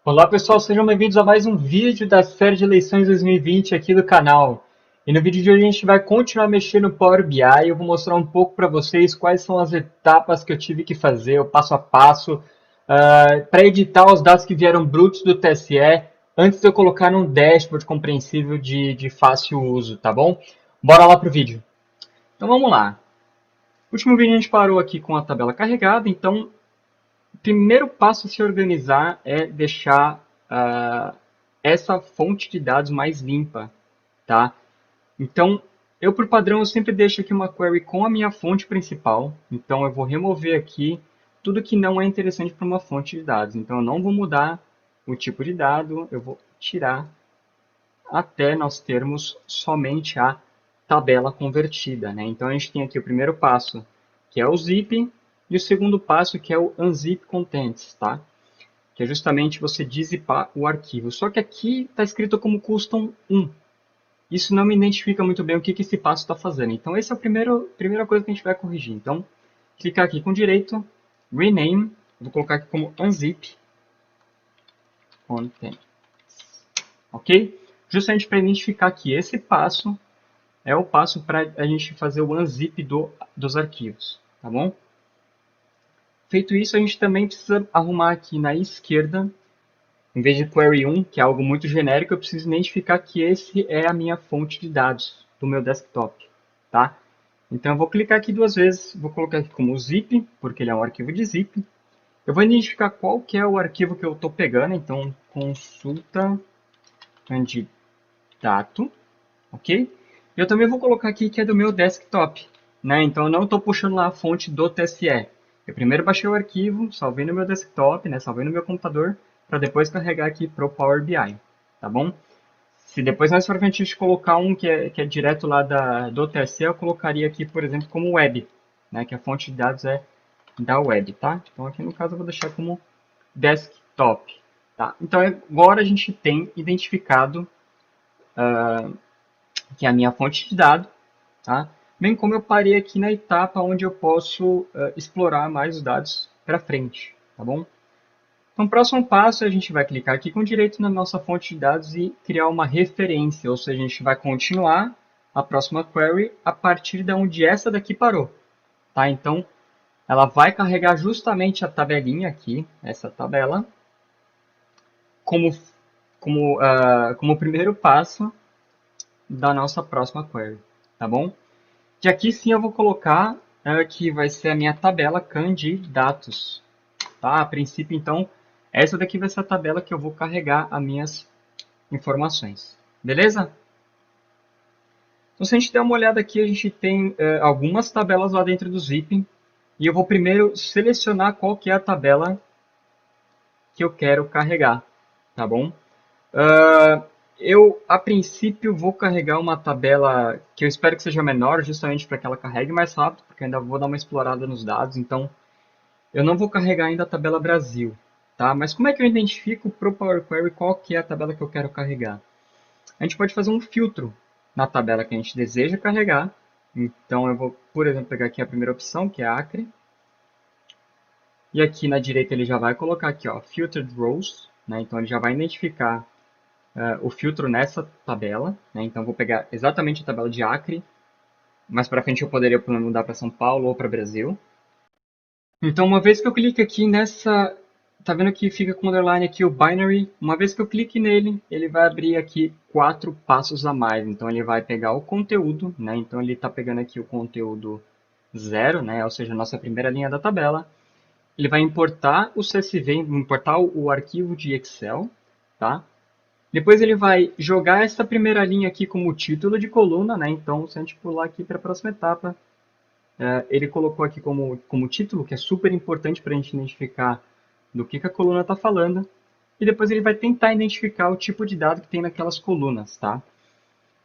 Olá pessoal, sejam bem-vindos a mais um vídeo da série de eleições 2020 aqui do canal. E no vídeo de hoje a gente vai continuar mexendo no Power BI. Eu vou mostrar um pouco para vocês quais são as etapas que eu tive que fazer, o passo a passo, para editar os dados que vieram brutos do TSE antes de eu colocar num dashboard compreensível de fácil uso, tá bom? Bora lá pro vídeo. Então vamos lá. No último vídeo a gente parou aqui com a tabela carregada, então o primeiro passo a se organizar é deixar essa fonte de dados mais limpa, tá? Então, eu por padrão eu sempre deixo aqui uma query com a minha fonte principal. Então, eu vou remover aqui tudo que não é interessante para uma fonte de dados. Então, eu não vou mudar o tipo de dado, eu vou tirar até nós termos somente a tabela convertida, né? Então, a gente tem aqui o primeiro passo, que é o zip, e o segundo passo, que é o unzip contents, tá? Que é justamente você dizipar o arquivo. Só que aqui está escrito como custom 1. Isso não me identifica muito bem o que esse passo está fazendo. Então, essa é a primeira coisa que a gente vai corrigir. Então, clicar aqui com direito, rename, vou colocar aqui como unzip content, ok? Justamente para identificar que esse passo é o passo para a gente fazer o unzip dos arquivos, tá bom? Feito isso, a gente também precisa arrumar aqui na esquerda, em vez de query 1, que é algo muito genérico, eu preciso identificar que esse é a minha fonte de dados do meu desktop, tá? Então eu vou clicar aqui duas vezes, vou colocar aqui como zip, porque ele é um arquivo de zip. Eu vou identificar qual que é o arquivo que eu estou pegando, então consulta candidato, ok? Eu também vou colocar aqui que é do meu desktop, né? Então eu não estou puxando lá a fonte do TSE. Eu primeiro baixei o arquivo, salvei no meu desktop, né? Salvei no meu computador, para depois carregar aqui para o Power BI, tá bom? Se depois mais para frente a gente colocar um que é direto lá do TSE, eu colocaria aqui, por exemplo, como web, né? Que a fonte de dados é da web, tá? Então aqui no caso eu vou deixar como desktop, tá? Então agora a gente tem identificado que é a minha fonte de dados, tá? Bem como eu parei aqui na etapa onde eu posso explorar mais os dados para frente, tá bom? Então, o próximo passo, a gente vai clicar aqui com direito na nossa fonte de dados e criar uma referência, ou seja, a gente vai continuar a próxima query a partir de onde essa daqui parou, tá? Então, ela vai carregar justamente a tabelinha aqui, essa tabela, como, como primeiro passo da nossa próxima query, tá bom? E aqui sim eu vou colocar que vai ser a minha tabela candidatos, tá? A princípio, então, essa daqui vai ser a tabela que eu vou carregar as minhas informações. Beleza? Então, se a gente der uma olhada aqui, a gente tem algumas tabelas lá dentro do Zip. E eu vou primeiro selecionar qual que é a tabela que eu quero carregar, tá bom? Eu, a princípio, vou carregar uma tabela que eu espero que seja menor, justamente para que ela carregue mais rápido, porque eu ainda vou dar uma explorada nos dados. Então, eu não vou carregar ainda a tabela Brasil, tá? Mas como é que eu identifico para o Power Query qual que é a tabela que eu quero carregar? A gente pode fazer um filtro na tabela que a gente deseja carregar. Então eu vou, por exemplo, pegar aqui a primeira opção, que é Acre. E aqui na direita ele já vai colocar aqui, ó, Filtered Rows, né? Então ele já vai identificar o filtro nessa tabela, né? Então eu vou pegar exatamente a tabela de Acre. Mais para frente eu poderia mudar para São Paulo ou para Brasil. Então, uma vez que eu clique aqui nessa, tá vendo que fica com underline aqui o binary? Uma vez que eu clique nele, ele vai abrir aqui 4 passos a mais. Então, ele vai pegar o conteúdo, né? Então, ele está pegando aqui o conteúdo 0, né? Ou seja, a nossa primeira linha da tabela. Ele vai importar o CSV, importar o arquivo de Excel, tá? Depois ele vai jogar essa primeira linha aqui como título de coluna, né? Então, se a gente pular aqui para a próxima etapa, ele colocou aqui como título, que é super importante para a gente identificar do que a coluna está falando. E depois ele vai tentar identificar o tipo de dado que tem naquelas colunas, tá?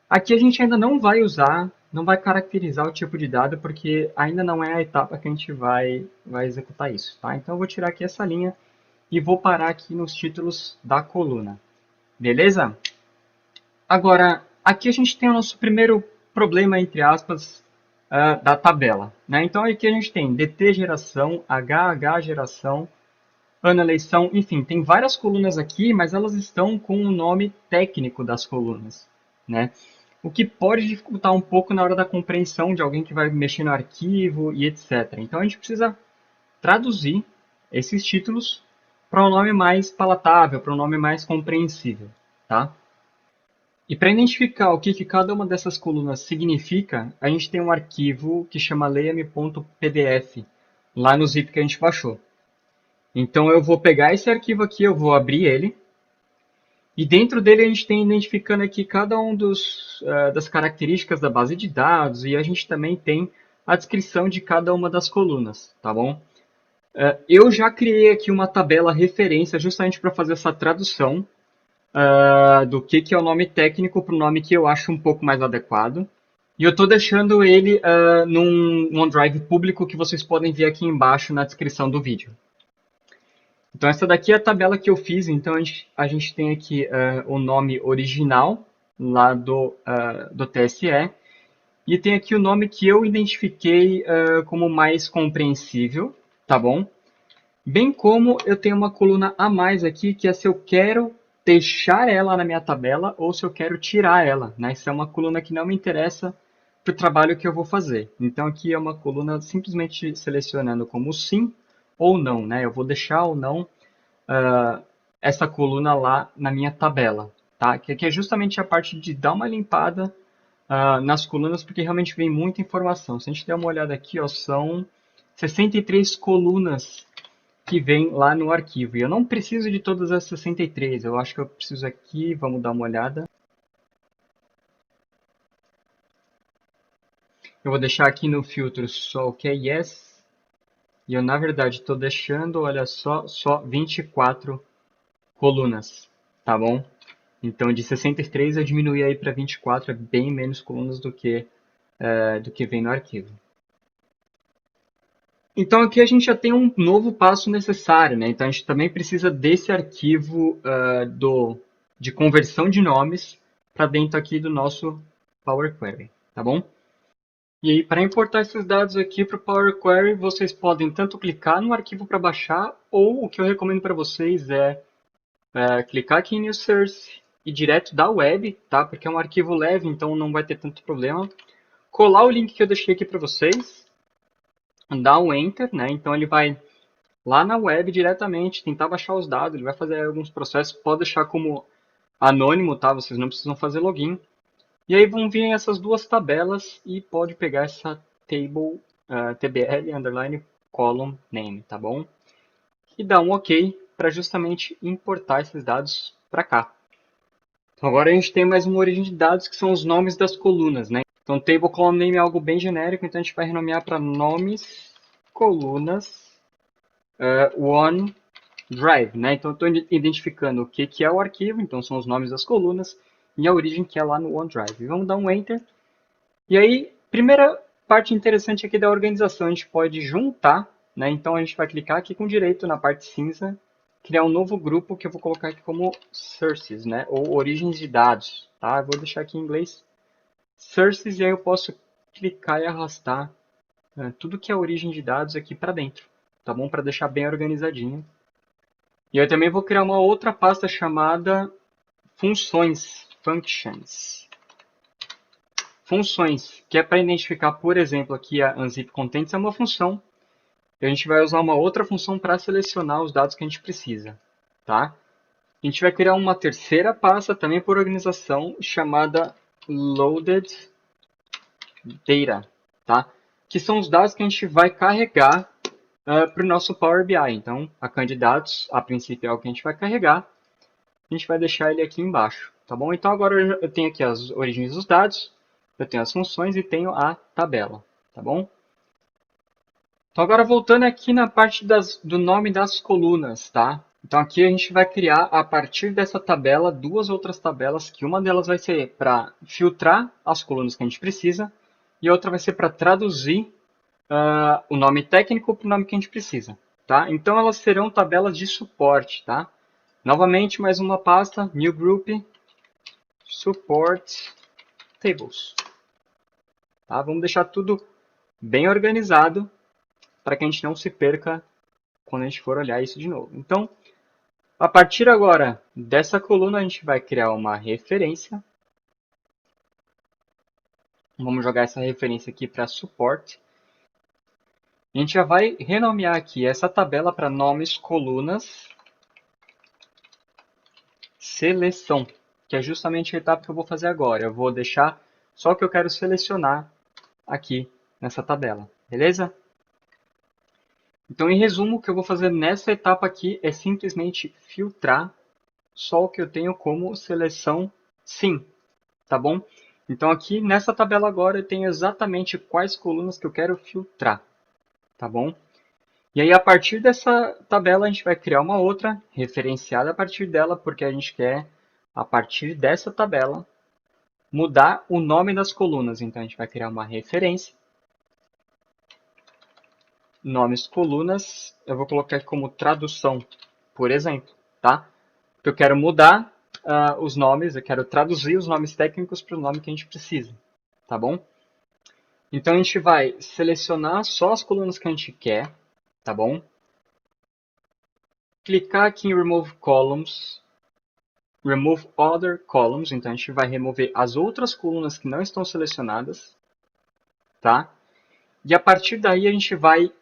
Aqui a gente ainda não vai usar, não vai caracterizar o tipo de dado, porque ainda não é a etapa que a gente vai executar isso, tá? Então eu vou tirar aqui essa linha e vou parar aqui nos títulos da coluna. Beleza? Agora, aqui a gente tem o nosso primeiro problema, entre aspas, da tabela, né? Então aqui a gente tem DT geração, HH geração, ano, eleição, enfim, tem várias colunas aqui, mas elas estão com o nome técnico das colunas, né? O que pode dificultar um pouco na hora da compreensão de alguém que vai mexer no arquivo e etc. Então a gente precisa traduzir esses títulos para um nome mais palatável, para um nome mais compreensível, tá? E para identificar o que cada uma dessas colunas significa, a gente tem um arquivo que chama leia-me.pdf, lá no zip que a gente baixou. Então eu vou pegar esse arquivo aqui, eu vou abrir ele, e dentro dele a gente tem identificando aqui cada um das características da base de dados, e a gente também tem a descrição de cada uma das colunas, tá bom? Eu já criei aqui uma tabela referência justamente para fazer essa tradução do que é o nome técnico para o nome que eu acho um pouco mais adequado. E eu estou deixando ele num OneDrive público que vocês podem ver aqui embaixo na descrição do vídeo. Então essa daqui é a tabela que eu fiz. Então a gente tem aqui o nome original lá do TSE. E tem aqui o nome que eu identifiquei como mais compreensível, tá bom? Bem como eu tenho uma coluna a mais aqui, que é se eu quero deixar ela na minha tabela ou se eu quero tirar ela, né? Isso é uma coluna que não me interessa para o trabalho que eu vou fazer. Então aqui é uma coluna simplesmente selecionando como sim ou não, né? Eu vou deixar ou não uh, essa coluna lá na minha tabela, tá? Que aqui é justamente a parte de dar uma limpada nas colunas, porque realmente vem muita informação. Se a gente der uma olhada aqui, ó, são 63 colunas que vem lá no arquivo. E eu não preciso de todas as 63, eu acho que eu preciso aqui, vamos dar uma olhada. Eu vou deixar aqui no filtro só o que é yes, e eu na verdade estou deixando, olha só 24 colunas, tá bom? Então de 63 eu diminuí aí para 24, é bem menos colunas do que vem no arquivo. Então aqui a gente já tem um novo passo necessário, né? Então a gente também precisa desse arquivo de conversão de nomes para dentro aqui do nosso Power Query, tá bom? E aí para importar esses dados aqui para o Power Query, vocês podem tanto clicar no arquivo para baixar, ou o que eu recomendo para vocês é clicar aqui em New Source e direto da web, tá? Porque é um arquivo leve, então não vai ter tanto problema. Colar o link que eu deixei aqui para vocês, dar um Enter, né? Então ele vai lá na web diretamente, tentar baixar os dados, ele vai fazer alguns processos, pode deixar como anônimo, tá? Vocês não precisam fazer login. E aí vão vir essas duas tabelas e pode pegar essa table tbl underline column name, tá bom? E dar um OK para justamente importar esses dados para cá. Então agora a gente tem mais uma origem de dados que são os nomes das colunas, né? Então table column name é algo bem genérico, então a gente vai renomear para nomes colunas one drive, né? Então, eu estou identificando o que é o arquivo, então são os nomes das colunas, e a origem que é lá no OneDrive. Vamos dar um Enter. E aí, primeira parte interessante aqui da organização, a gente pode juntar, né? Então, a gente vai clicar aqui com direito na parte cinza, criar um novo grupo que eu vou colocar aqui como sources, né? Ou origens de dados, tá? Eu vou deixar aqui em inglês sources, e aí eu posso clicar e arrastar tudo que é origem de dados aqui para dentro, tá bom? Para deixar bem organizadinho. E eu também vou criar uma outra pasta chamada funções, functions. Funções, que é para identificar, por exemplo, aqui a unzip contents é uma função. E a gente vai usar uma outra função para selecionar os dados que a gente precisa, tá? A gente vai criar uma terceira pasta também por organização chamada loaded data, tá? Que são os dados que a gente vai carregar para o nosso Power BI. Então, a candidatos, a princípio, é o que a gente vai carregar. A gente vai deixar ele aqui embaixo, tá bom? Então agora eu tenho aqui as origens dos dados, eu tenho as funções e tenho a tabela, tá bom? Então agora voltando aqui na parte do nome das colunas, tá? Então aqui a gente vai criar, a partir dessa tabela, duas outras tabelas, que uma delas vai ser para filtrar as colunas que a gente precisa, e a outra vai ser para traduzir o nome técnico para o nome que a gente precisa, tá? Então elas serão tabelas de suporte, tá? Novamente, mais uma pasta, New Group, Support Tables. Tá? Vamos deixar tudo bem organizado para que a gente não se perca quando a gente for olhar isso de novo. Então, a partir agora dessa coluna, a gente vai criar uma referência. Vamos jogar essa referência aqui para suporte. A gente já vai renomear aqui essa tabela para nomes colunas seleção, que é justamente a etapa que eu vou fazer agora. Eu vou deixar só o que eu quero selecionar aqui nessa tabela, beleza? Então, em resumo, o que eu vou fazer nessa etapa aqui é simplesmente filtrar só o que eu tenho como seleção sim, tá bom? Então, aqui nessa tabela agora eu tenho exatamente quais colunas que eu quero filtrar, tá bom? E aí, a partir dessa tabela, a gente vai criar uma outra referenciada a partir dela, porque a gente quer, a partir dessa tabela, mudar o nome das colunas. Então, a gente vai criar uma referência. Nomes colunas, eu vou colocar aqui como tradução, por exemplo, tá? Porque eu quero mudar os nomes, eu quero traduzir os nomes técnicos para o nome que a gente precisa, tá bom? Então, a gente vai selecionar só as colunas que a gente quer, tá bom? Clicar aqui em Remove Columns, Remove Other Columns, então a gente vai remover as outras colunas que não estão selecionadas, tá? E a partir daí a gente vai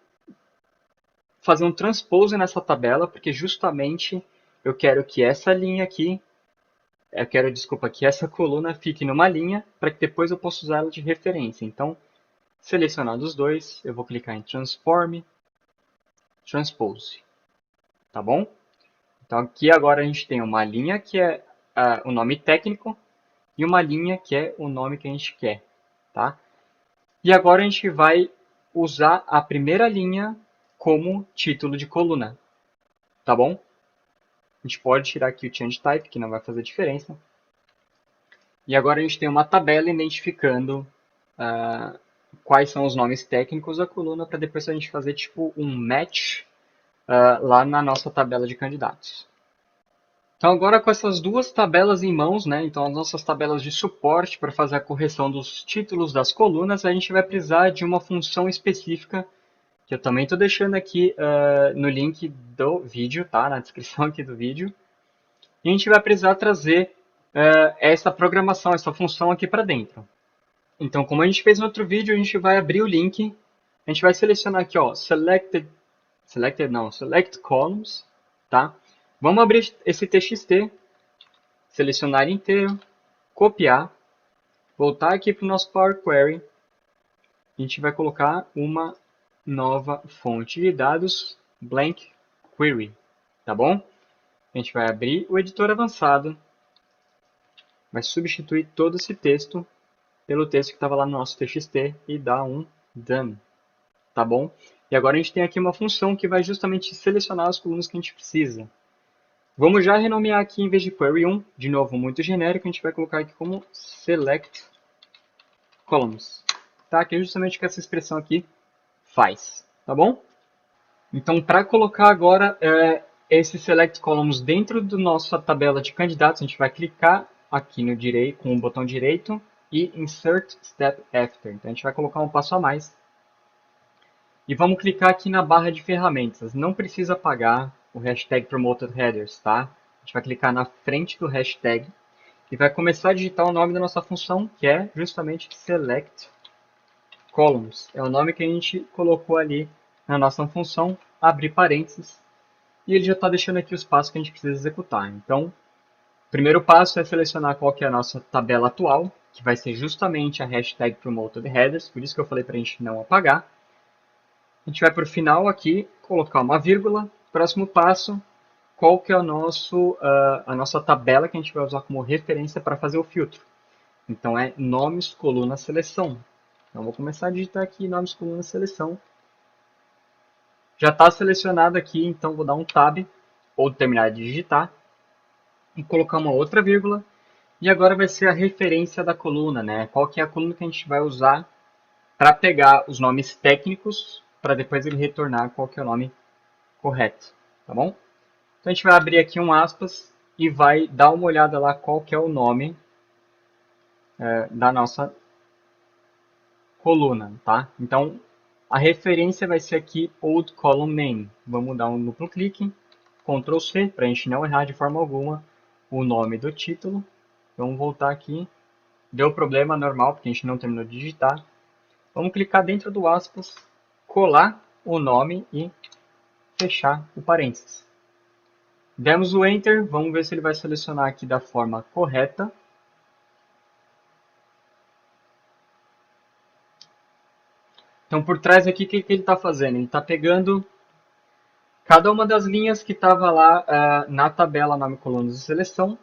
fazer um transpose nessa tabela, porque justamente eu quero que essa linha aqui, desculpa, que essa coluna fique numa linha, para que depois eu possa usar ela de referência. Então, selecionando os dois, eu vou clicar em Transform, Transpose, tá bom? Então aqui agora a gente tem uma linha que é o nome técnico e uma linha que é o nome que a gente quer, tá? E agora a gente vai usar a primeira linha como título de coluna, tá bom? A gente pode tirar aqui o Change Type, que não vai fazer diferença. E agora a gente tem uma tabela identificando quais são os nomes técnicos da coluna, para depois a gente fazer tipo um match lá na nossa tabela de candidatos. Então agora com essas duas tabelas em mãos, né, então as nossas tabelas de suporte para fazer a correção dos títulos das colunas, a gente vai precisar de uma função específica, que eu também estou deixando aqui no link do vídeo, tá, na descrição aqui do vídeo. E a gente vai precisar trazer essa programação, essa função aqui para dentro. Então, como a gente fez no outro vídeo, a gente vai abrir o link, a gente vai selecionar aqui, ó, Select Columns, tá? Vamos abrir esse TXT, selecionar inteiro, copiar, voltar aqui para o nosso Power Query, a gente vai colocar uma nova fonte de dados, blank query, tá bom? A gente vai abrir o editor avançado, vai substituir todo esse texto pelo texto que estava lá no nosso TXT e dar um done, tá bom? E agora a gente tem aqui uma função que vai justamente selecionar as colunas que a gente precisa. Vamos já renomear aqui, em vez de query 1, de novo muito genérico, a gente vai colocar aqui como select columns, tá? Que é justamente o que essa expressão aqui faz, tá bom? Então, para colocar agora esse select columns dentro da nossa tabela de candidatos, a gente vai clicar aqui no direito, com o botão direito e insert step after. Então, a gente vai colocar um passo a mais. E vamos clicar aqui na barra de ferramentas. Não precisa apagar o hashtag promoted headers, tá? A gente vai clicar na frente do hashtag e vai começar a digitar o nome da nossa função, que é justamente select columns. É o nome que a gente colocou ali na nossa função, abrir parênteses, e ele já está deixando aqui os passos que a gente precisa executar. Então, o primeiro passo é selecionar qual que é a nossa tabela atual, que vai ser justamente a hashtag promoted headers, por isso que eu falei para a gente não apagar. A gente vai para o final aqui, colocar uma vírgula. Próximo passo, qual que é a nossa tabela que a gente vai usar como referência para fazer o filtro. Então é nomes, coluna, seleção. Então vou começar a digitar aqui nomes, coluna, seleção. Já está selecionado aqui, então vou dar um tab, ou terminar de digitar, e colocar uma outra vírgula. E agora vai ser a referência da coluna, né? Qual que é a coluna que a gente vai usar para pegar os nomes técnicos, para depois ele retornar qual que é o nome correto, tá bom? Então a gente vai abrir aqui um aspas e vai dar uma olhada lá qual que é o nome da nossa coluna, tá? Então A referência vai ser aqui Old Column Name. Vamos dar um duplo clique, Ctrl C, para a gente não errar de forma alguma o nome do título. Vamos voltar aqui. Deu problema normal, porque a gente não terminou de digitar. Vamos clicar dentro do aspas, colar o nome e fechar o parênteses. Demos o Enter, vamos ver se ele vai selecionar aqui da forma correta. Então, por trás aqui, o que ele está fazendo? Ele está pegando cada uma das linhas que estava lá na tabela nome, colunas e seleção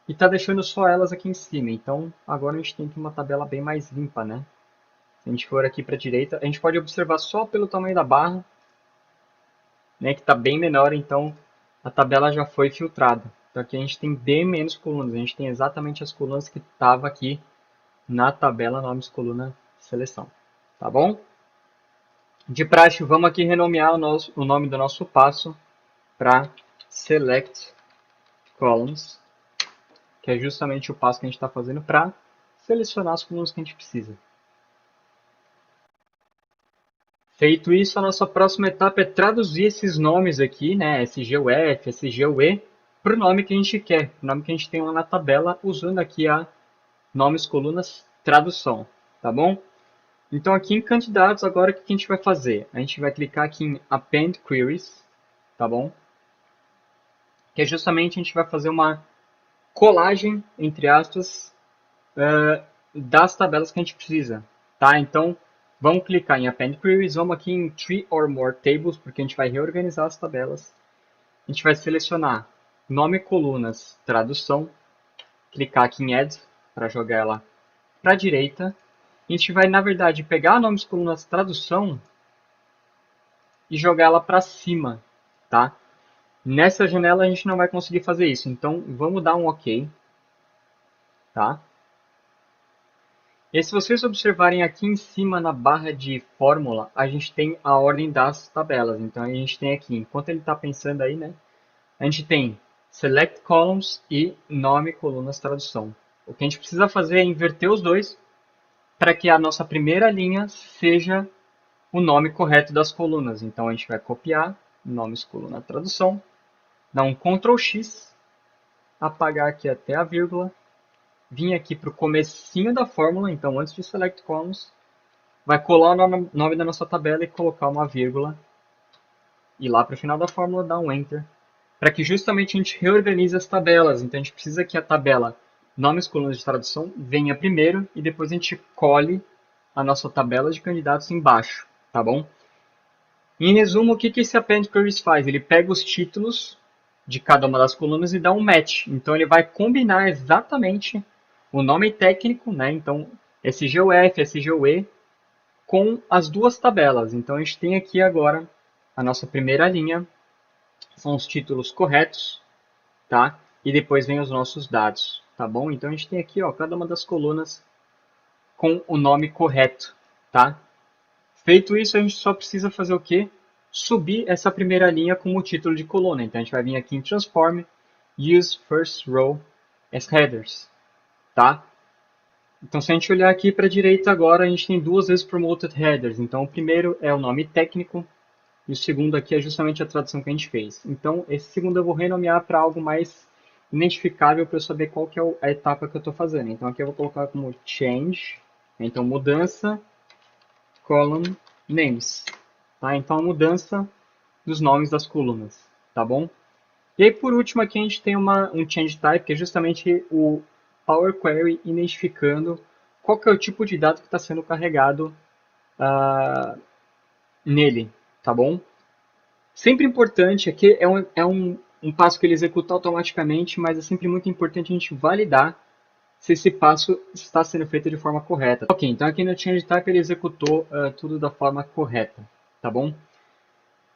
e está deixando só elas aqui em cima. Então, agora a gente tem aqui uma tabela bem mais limpa, né? Se a gente for aqui para a direita, a gente pode observar só pelo tamanho da barra, né, que está bem menor, então a tabela já foi filtrada. Então aqui a gente tem bem menos colunas, a gente tem exatamente as colunas que estavam aqui na tabela nomes, coluna, seleção. Tá bom? De praxe, vamos aqui renomear o nome do nosso passo para Select Columns, que é justamente o passo que a gente está fazendo para selecionar as colunas que a gente precisa. Feito isso, a nossa próxima etapa é traduzir esses nomes aqui, né, SGUF, SGUE, para o nome que a gente quer, o nome que a gente tem lá na tabela, usando aqui a nomes, colunas, tradução, tá bom? Então aqui em candidatos, agora o que a gente vai fazer? A gente vai clicar aqui em Append Queries, tá bom? Que é justamente a gente vai fazer uma colagem, entre aspas, das tabelas que a gente precisa, tá? Então, vamos clicar em Append Queries, vamos aqui em Three or More Tables, porque a gente vai reorganizar as tabelas. A gente vai selecionar nome, colunas, tradução, clicar aqui em Add, para jogar ela para a direita. A gente vai, na verdade, pegar nomes, colunas, tradução e jogar ela para cima, tá? Nessa janela a gente não vai conseguir fazer isso, então vamos dar um OK, tá? E se vocês observarem aqui em cima na barra de fórmula, a gente tem a ordem das tabelas. Então a gente tem aqui, enquanto ele está pensando aí, né? A gente tem Select Columns e nome, colunas, tradução. O que a gente precisa fazer é inverter os dois para que a nossa primeira linha seja o nome correto das colunas. Então a gente vai copiar nomes, coluna, tradução, dar um Ctrl X, apagar aqui até a vírgula, vir aqui para o comecinho da fórmula, então antes de Select Columns, vai colar o nome da nossa tabela e colocar uma vírgula, e lá para o final da fórmula dar um Enter, para que justamente a gente reorganize as tabelas. Então a gente precisa que a tabela nomes, colunas de tradução venha primeiro e depois a gente cole a nossa tabela de candidatos embaixo, tá bom? Em resumo, o que esse Append Queries faz? Ele pega os títulos de cada uma das colunas e dá um match. Então ele vai combinar exatamente o nome técnico, né? Então SGUF, SGUE, com as duas tabelas. Então a gente tem aqui agora a nossa primeira linha, são os títulos corretos, tá? E depois vem os nossos dados, tá bom? Então a gente tem aqui, ó, cada uma das colunas com o nome correto, tá? Feito isso, a gente só precisa fazer o quê? Subir essa primeira linha como título de coluna. Então a gente vai vir aqui em Transform, Use First Row as Headers, tá? Então se a gente olhar aqui para a direita agora, a gente tem duas vezes Promoted Headers. Então o primeiro é o nome técnico e o segundo aqui é justamente a tradução que a gente fez. Então esse segundo eu vou renomear para algo mais identificável para eu saber qual que é a etapa que eu estou fazendo. Então aqui eu vou colocar como Change, então mudança, column names, tá? Então a mudança dos nomes das colunas, tá bom? E aí por último aqui a gente tem um change type, que é justamente o Power Query identificando qual que é o tipo de dado que está sendo carregado nele, tá bom? Sempre importante, aqui é um passo que ele executa automaticamente, mas é sempre muito importante a gente validar se esse passo está sendo feito de forma correta. Ok, então aqui no Change Type ele executou tudo da forma correta, tá bom?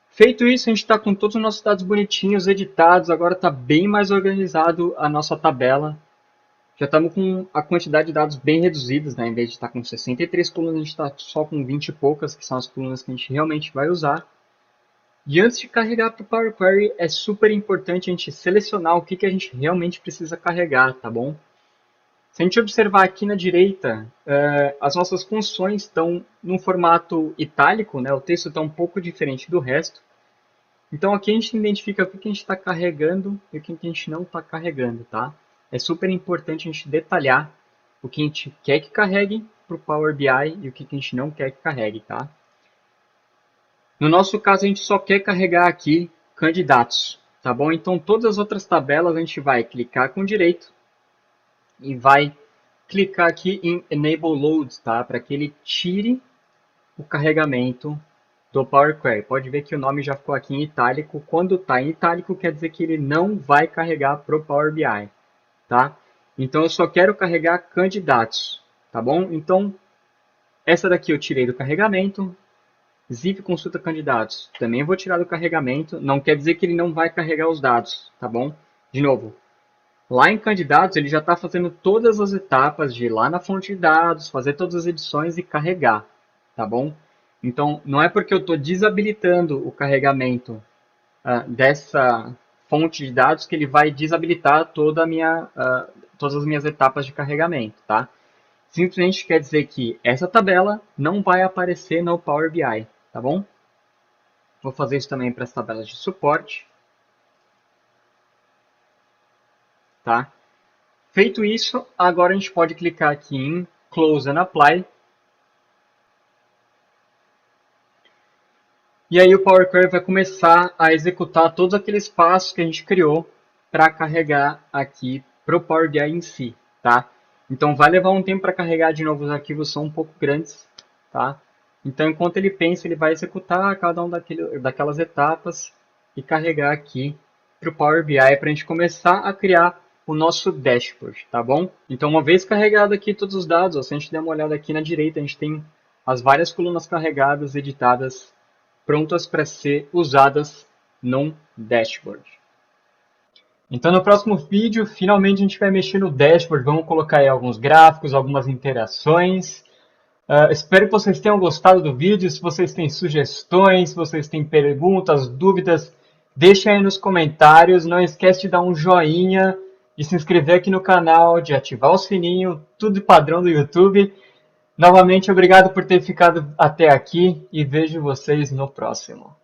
Feito isso, a gente está com todos os nossos dados bonitinhos, editados, agora está bem mais organizado a nossa tabela. Já estamos com a quantidade de dados bem reduzidas, né? Em vez de estar com 63 colunas, a gente está só com 20 e poucas, que são as colunas que a gente realmente vai usar. E antes de carregar para o Power Query, é super importante a gente selecionar o que a gente realmente precisa carregar, tá bom? Se a gente observar aqui na direita, as nossas funções estão num formato itálico, né? O texto está um pouco diferente do resto. Então aqui a gente identifica o que a gente está carregando e o que a gente não está carregando, tá? É super importante a gente detalhar o que a gente quer que carregue para o Power BI e o que a gente não quer que carregue, tá? No nosso caso, a gente só quer carregar aqui candidatos, tá bom? Então todas as outras tabelas a gente vai clicar com direito e vai clicar aqui em Enable Load, tá? Para que ele tire o carregamento do Power Query. Pode ver que o nome já ficou aqui em itálico. Quando está em itálico, quer dizer que ele não vai carregar para o Power BI, tá? Então, eu só quero carregar candidatos, tá bom? Então, essa daqui eu tirei do carregamento. Zip consulta candidatos. Também vou tirar do carregamento. Não quer dizer que ele não vai carregar os dados, tá bom? De novo, lá em candidatos, ele já está fazendo todas as etapas de ir lá na fonte de dados, fazer todas as edições e carregar, tá bom? Então, não é porque eu estou desabilitando o carregamento dessa fonte de dados que ele vai desabilitar todas as minhas etapas de carregamento, tá? Simplesmente quer dizer que essa tabela não vai aparecer no Power BI, tá bom? Vou fazer isso também para as tabelas de suporte, tá? Feito isso, agora a gente pode clicar aqui em Close and Apply. E aí o Power Query vai começar a executar todos aqueles passos que a gente criou para carregar aqui para o Power BI em si, tá? Então vai levar um tempo para carregar, de novo, os arquivos são um pouco grandes, tá? Então enquanto ele pensa, ele vai executar cada uma daquelas etapas e carregar aqui para o Power BI para a gente começar a criar o nosso dashboard, tá bom? Então uma vez carregado aqui todos os dados, ó, se a gente der uma olhada aqui na direita, a gente tem as várias colunas carregadas, editadas, prontas para ser usadas num dashboard. Então no próximo vídeo, finalmente a gente vai mexer no dashboard, vamos colocar aí alguns gráficos, algumas interações. Espero que vocês tenham gostado do vídeo. Se vocês têm sugestões, se vocês têm perguntas, dúvidas, deixem aí nos comentários. Não esquece de dar um joinha, de se inscrever aqui no canal, de ativar o sininho, tudo padrão do YouTube. Novamente, obrigado por ter ficado até aqui e vejo vocês no próximo.